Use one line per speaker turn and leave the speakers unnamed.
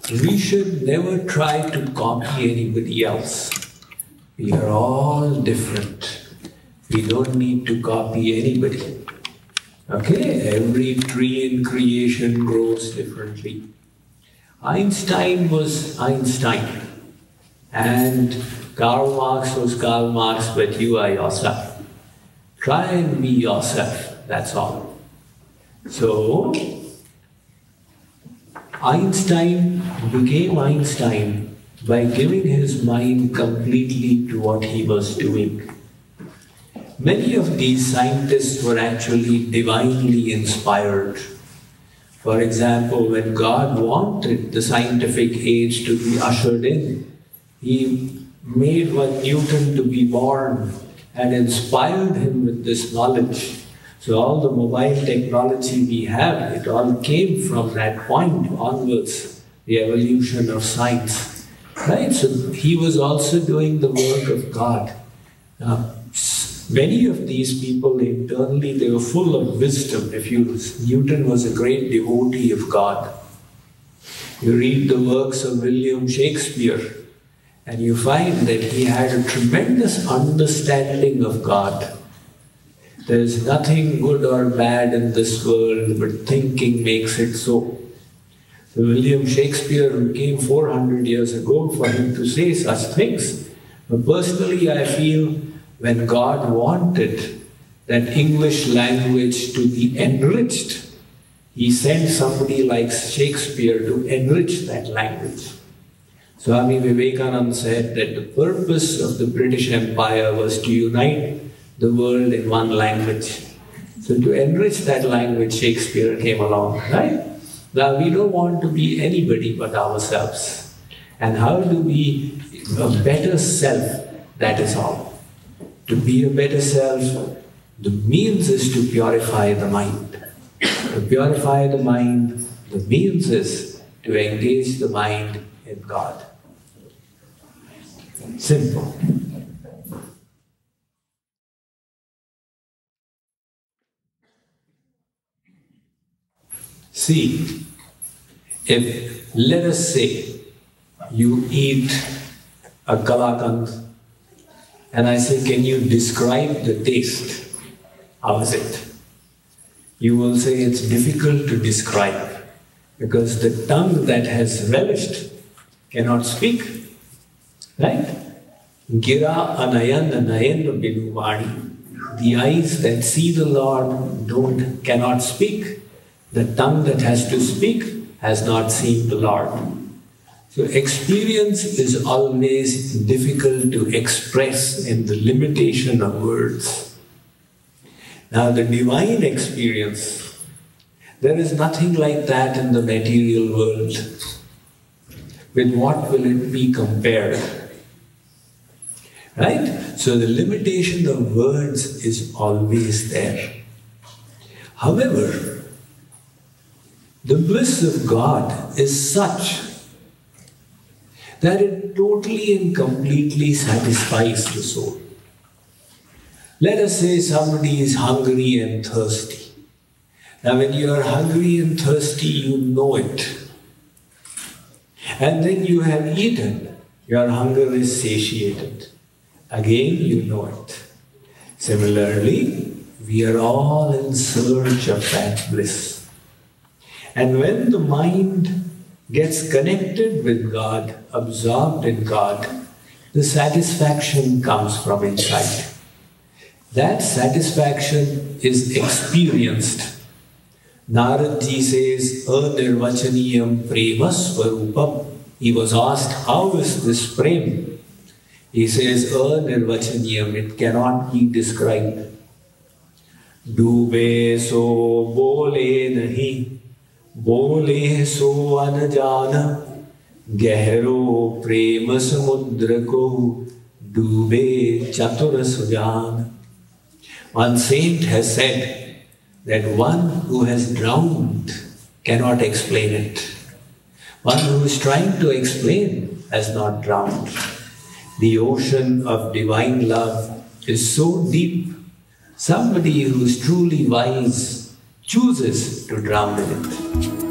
We should never try to copy anybody else. We are all different. We don't need to copy anybody. Okay? Every tree in creation grows differently. Einstein was Einstein. And Karl Marx was Karl Marx, but you are yourself. Try and be yourself, that's all. So, Einstein became Einstein by giving his mind completely to what he was doing. Many of these scientists were actually divinely inspired. For example, when God wanted the scientific age to be ushered in, He made one Newton to be born and inspired him with this knowledge. So all the mobile technology we have, it all came from that point onwards, the evolution of science. Right? So he was also doing the work of God. Many of these people internally, they were full of wisdom. Newton was a great devotee of God. You read the works of William Shakespeare, and you find that he had a tremendous understanding of God. There is nothing good or bad in this world, but thinking makes it so. So William Shakespeare, who came 400 years ago, for him to say such things. But personally, I feel when God wanted that English language to be enriched, He sent somebody like Shakespeare to enrich that language. Swami Vivekananda said that the purpose of the British Empire was to unite the world in one language. So to enrich that language, Shakespeare came along, right? Now we don't want to be anybody but ourselves. And how to be a better self, that is all. To be a better self, the means is to purify the mind. To purify the mind, the means is to engage the mind in God. Simple. See, if, let us say, you eat a kalakand, and I say, can you describe the taste? How is it? You will say it's difficult to describe, because the tongue that has relished cannot speak. Right? Gira anayan anayan binuvani. The eyes that see the Lord cannot speak. The tongue that has to speak has not seen the Lord. So experience is always difficult to express in the limitation of words. Now the divine experience, there is nothing like that in the material world. With what will it be compared? Right? So the limitation of words is always there. However, the bliss of God is such that it totally and completely satisfies the soul. Let us say somebody is hungry and thirsty. Now when you are hungry and thirsty, you know it. And then you have eaten, your hunger is satiated. Again, you know it. Similarly, we are all in search of that bliss. And when the mind gets connected with God, absorbed in God, the satisfaction comes from inside. That satisfaction is experienced. Naradji says, Anirvachaniyam prema swarupam. He was asked, how is this prema? He says, Anirvachaniyam, it cannot be described. Dube so bole nahi, bole so anjana, gehro prema samudra ko, dube chatura sujana. One saint has said that one who has drowned cannot explain it. One who is trying to explain has not drowned. The ocean of divine love is so deep, somebody who is truly wise chooses to drown in it.